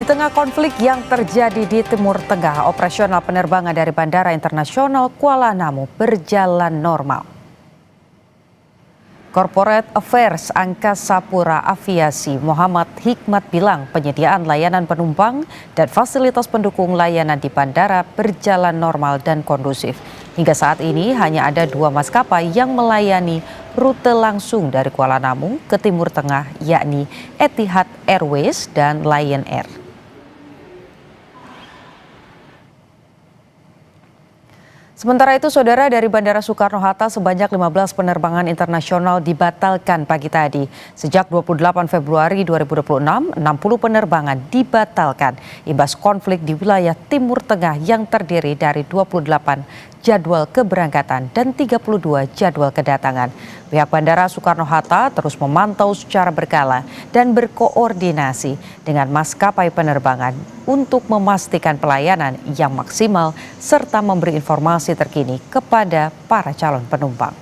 tengah konflik yang terjadi di Timur Tengah, operasional penerbangan dari Bandara Internasional Kuala Namu berjalan normal. Corporate Affairs Angkasa Pura Aviasi Muhammad Hikmat bilang penyediaan layanan penumpang dan fasilitas pendukung layanan di bandara berjalan normal dan kondusif. Hingga saat ini hanya ada 2 maskapai yang melayani rute langsung dari Kuala Namu ke Timur Tengah, yakni Etihad Airways dan Lion Air. Sementara itu, saudara, dari Bandara Soekarno-Hatta sebanyak 15 penerbangan internasional dibatalkan pagi tadi. Sejak 28 Februari 2026, 60 penerbangan dibatalkan imbas konflik di wilayah Timur Tengah yang terdiri dari 28 jadwal keberangkatan dan 32 jadwal kedatangan. Pihak Bandara Soekarno-Hatta terus memantau secara berkala dan berkoordinasi dengan maskapai penerbangan untuk memastikan pelayanan yang maksimal serta memberi informasi terkini kepada para calon penumpang.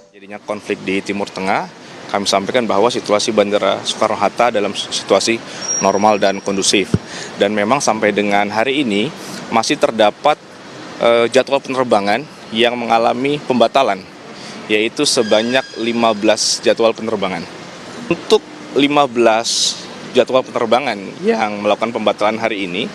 Jadinya konflik di Timur Tengah, kami sampaikan bahwa situasi Bandara Soekarno-Hatta dalam situasi normal dan kondusif. Dan memang sampai dengan hari ini masih terdapat jadwal penerbangan yang mengalami pembatalan, yaitu sebanyak 15 jadwal penerbangan. Untuk 15 jadwal penerbangan yang melakukan pembatalan hari ini,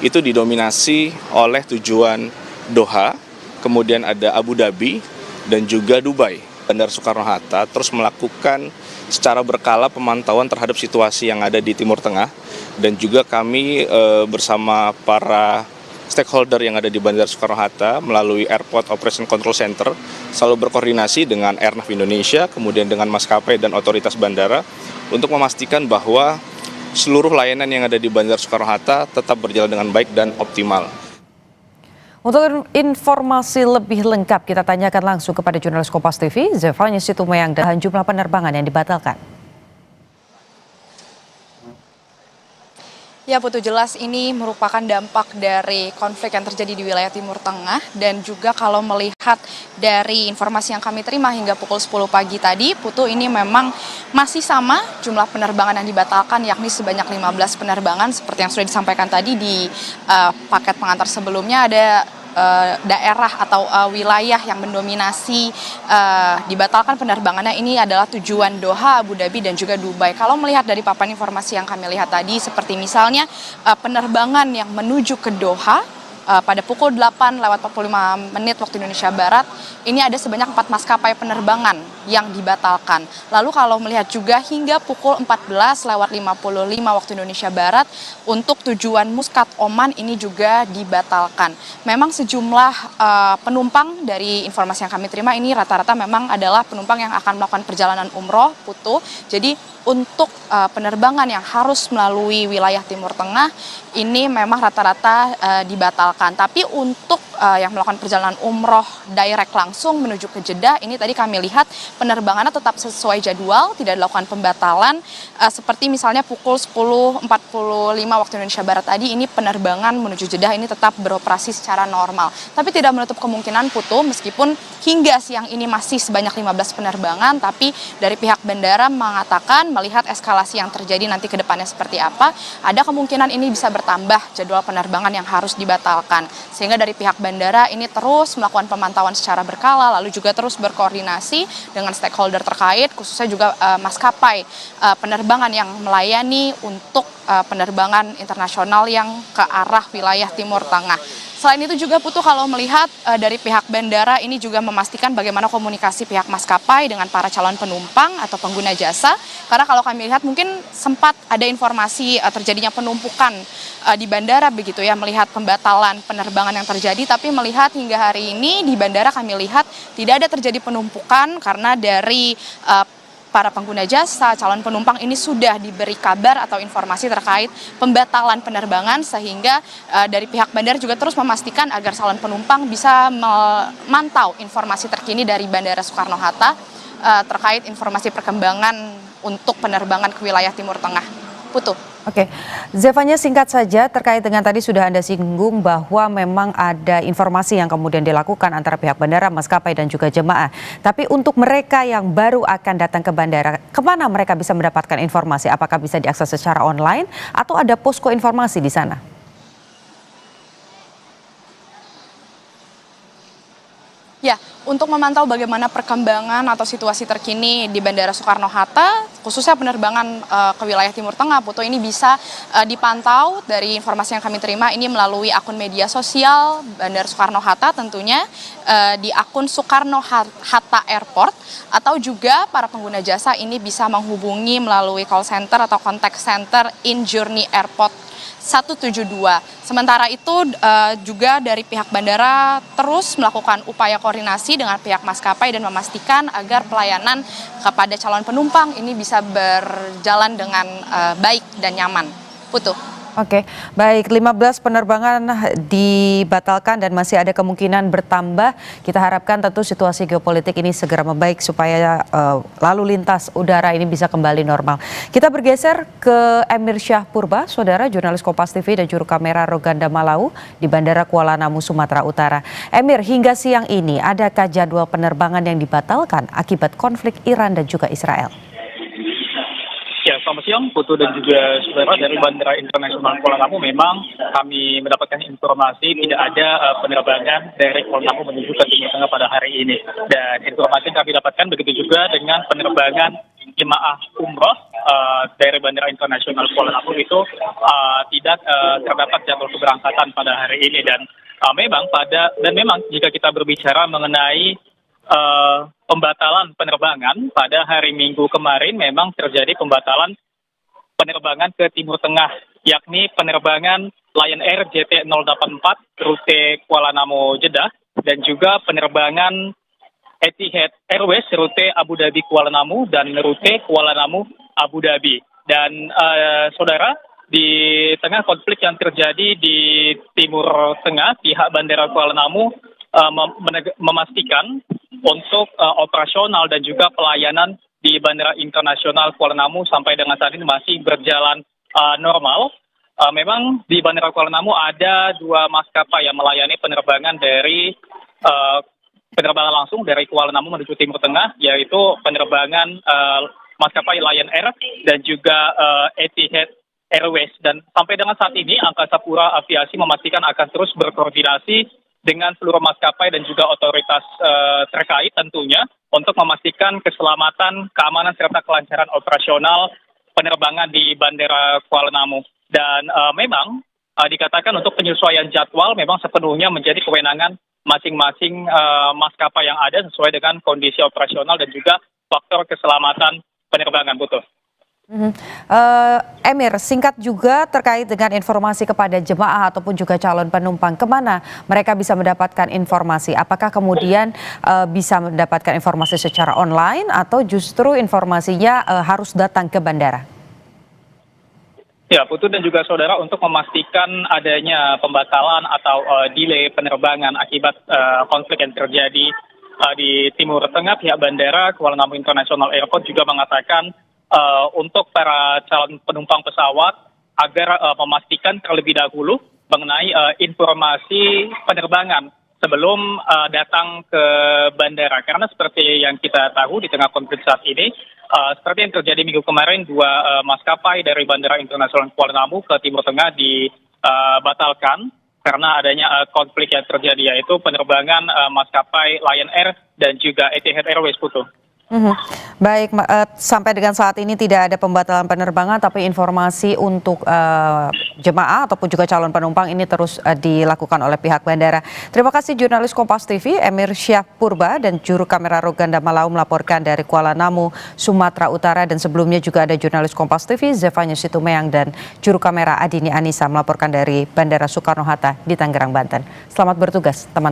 itu didominasi oleh tujuan Doha, kemudian ada Abu Dhabi, dan juga Dubai. Bandara Soekarno-Hatta terus melakukan secara berkala pemantauan terhadap situasi yang ada di Timur Tengah, dan juga kami bersama para stakeholder yang ada di Bandara Soekarno-Hatta melalui Airport Operation Control Center selalu berkoordinasi dengan Airnav Indonesia, kemudian dengan maskapai dan otoritas bandara untuk memastikan bahwa seluruh layanan yang ada di Bandara Soekarno-Hatta tetap berjalan dengan baik dan optimal. Untuk informasi lebih lengkap kita tanyakan langsung kepada jurnalis Kompas TV, Zevanya Situmayang, dan jumlah penerbangan yang dibatalkan. Ya Putu, jelas ini merupakan dampak dari konflik yang terjadi di wilayah Timur Tengah, dan juga kalau melihat dari informasi yang kami terima hingga pukul 10 pagi tadi, Putu, ini memang masih sama jumlah penerbangan yang dibatalkan, yakni sebanyak 15 penerbangan seperti yang sudah disampaikan tadi di paket pengantar sebelumnya. Ada daerah atau wilayah yang mendominasi dibatalkan penerbangannya ini adalah tujuan Doha, Abu Dhabi, dan juga Dubai. Kalau melihat dari papan informasi yang kami lihat tadi, seperti misalnya penerbangan yang menuju ke Doha pada pukul 8:45 waktu Indonesia Barat, ini ada sebanyak 4 maskapai penerbangan yang dibatalkan. Lalu kalau melihat juga hingga pukul 14:55 waktu Indonesia Barat, untuk tujuan Muscat, Oman, ini juga dibatalkan. Memang sejumlah penumpang dari informasi yang kami terima ini rata-rata memang adalah penumpang yang akan melakukan perjalanan umroh, Putu. Jadi untuk penerbangan yang harus melalui wilayah Timur Tengah ini memang rata-rata dibatalkan. Tapi untuk yang melakukan perjalanan umroh direct langsung menuju ke Jeddah, ini tadi kami lihat penerbangannya tetap sesuai jadwal, tidak dilakukan pembatalan. Seperti misalnya pukul 10:45 waktu Indonesia Barat tadi, ini penerbangan menuju Jeddah ini tetap beroperasi secara normal. Tapi tidak menutup kemungkinan, Putu, meskipun hingga siang ini masih sebanyak 15 penerbangan, tapi dari pihak bandara mengatakan melihat eskalasi yang terjadi nanti ke depannya seperti apa, ada kemungkinan ini bisa bertambah jadwal penerbangan yang harus dibatalkan. Sehingga dari pihak bandara ini terus melakukan pemantauan secara berkala, lalu juga terus berkoordinasi dengan stakeholder terkait, khususnya juga maskapai penerbangan yang melayani untuk penerbangan internasional yang ke arah wilayah Timur Tengah. Selain itu juga, Putu, kalau melihat dari pihak bandara ini juga memastikan bagaimana komunikasi pihak maskapai dengan para calon penumpang atau pengguna jasa. Karena kalau kami lihat mungkin sempat ada informasi terjadinya penumpukan di bandara begitu ya, melihat pembatalan penerbangan yang terjadi. Tapi melihat hingga hari ini di bandara kami lihat tidak ada terjadi penumpukan karena dari para pengguna jasa, calon penumpang ini sudah diberi kabar atau informasi terkait pembatalan penerbangan, sehingga dari pihak bandara juga terus memastikan agar calon penumpang bisa memantau informasi terkini dari Bandara Soekarno-Hatta terkait informasi perkembangan untuk penerbangan ke wilayah Timur Tengah. Putu. Oke, Zevanya singkat saja terkait dengan tadi sudah Anda singgung bahwa memang ada informasi yang kemudian dilakukan antara pihak bandara, maskapai dan juga jemaah. Tapi untuk mereka yang baru akan datang ke bandara, kemana mereka bisa mendapatkan informasi? Apakah bisa diakses secara online atau ada posko informasi di sana? Ya, untuk memantau bagaimana perkembangan atau situasi terkini di Bandara Soekarno-Hatta, khususnya penerbangan ke wilayah Timur Tengah, Putu, ini bisa dipantau dari informasi yang kami terima ini melalui akun media sosial Bandara Soekarno-Hatta tentunya di akun Soekarno-Hatta Airport, atau juga para pengguna jasa ini bisa menghubungi melalui call center atau contact center In Journey Airport 172. Sementara itu juga dari pihak bandara terus melakukan upaya koordinasi dengan pihak maskapai dan memastikan agar pelayanan kepada calon penumpang ini bisa berjalan dengan baik dan nyaman. Putu. Oke, baik, 15 penerbangan dibatalkan dan masih ada kemungkinan bertambah. Kita harapkan tentu situasi geopolitik ini segera membaik supaya lalu lintas udara ini bisa kembali normal. Kita bergeser ke Emir Syah Purba, saudara jurnalis Kompas TV dan juru kamera Roganda Malau di Bandara Kuala Namu, Sumatera Utara. Emir, hingga siang ini adakah jadwal penerbangan yang dibatalkan akibat konflik Iran dan juga Israel? Ya, selamat siang, Putu dan juga saudara. Dari Bandara Internasional Kuala Namu memang kami mendapatkan informasi tidak ada penerbangan dari Kuala Namu menuju ke Timur Tengah pada hari ini. Dan informasi yang kami dapatkan begitu juga dengan penerbangan jemaah umroh dari Bandara Internasional Kuala Namu itu tidak terdapat jadwal keberangkatan pada hari ini. Dan memang jika kita berbicara mengenai pembatalan penerbangan pada hari Minggu kemarin, memang terjadi pembatalan penerbangan ke Timur Tengah, yakni penerbangan Lion Air JT084 rute Kuala Namu Jeddah dan juga penerbangan Etihad Airways rute Abu Dhabi Kuala Namu dan rute Kuala Namu Abu Dhabi. Dan saudara, di tengah konflik yang terjadi di Timur Tengah, pihak Bandara Kuala Namu memastikan untuk operasional dan juga pelayanan di Bandara Internasional Kuala Namu sampai dengan saat ini masih berjalan normal. Memang di Bandara Kuala Namu ada 2 maskapai yang melayani penerbangan dari penerbangan langsung dari Kuala Namu menuju Timur Tengah, yaitu penerbangan maskapai Lion Air dan juga Etihad Airways. Dan sampai dengan saat ini Angkasa Pura Aviasi memastikan akan terus berkoordinasi dengan seluruh maskapai dan juga otoritas terkait tentunya untuk memastikan keselamatan, keamanan serta kelancaran operasional penerbangan di Bandara Kuala Namu. Dan memang dikatakan untuk penyesuaian jadwal memang sepenuhnya menjadi kewenangan masing-masing maskapai yang ada sesuai dengan kondisi operasional dan juga faktor keselamatan penerbangan, Butuh. Emir, singkat juga terkait dengan informasi kepada jemaah ataupun juga calon penumpang, kemana mereka bisa mendapatkan informasi? Apakah kemudian bisa mendapatkan informasi secara online atau justru informasinya harus datang ke bandara? Ya, Putu dan juga saudara, untuk memastikan adanya pembatalan atau delay penerbangan akibat konflik yang terjadi di Timur Tengah, pihak Bandara Kuala Namu International Airport juga mengatakan untuk para calon penumpang pesawat agar memastikan terlebih dahulu mengenai informasi penerbangan sebelum datang ke bandara. Karena seperti yang kita tahu di tengah konflik saat ini, seperti yang terjadi minggu kemarin, 2 maskapai dari Bandara Internasional Kuala Namu ke Timur Tengah dibatalkan karena adanya konflik yang terjadi, yaitu penerbangan maskapai Lion Air dan juga Etihad Airways, Putu. Baik, sampai dengan saat ini tidak ada pembatalan penerbangan, tapi informasi untuk jemaah ataupun juga calon penumpang ini terus dilakukan oleh pihak bandara. Terima kasih jurnalis Kompas TV Emir Syah Purba dan juru kamera Roganda Malau melaporkan dari Kuala Namu, Sumatera Utara, dan sebelumnya juga ada jurnalis Kompas TV Zevanya Situmeang dan juru kamera Adini Anissa melaporkan dari Bandara Soekarno-Hatta di Tangerang, Banten. Selamat bertugas, teman-teman.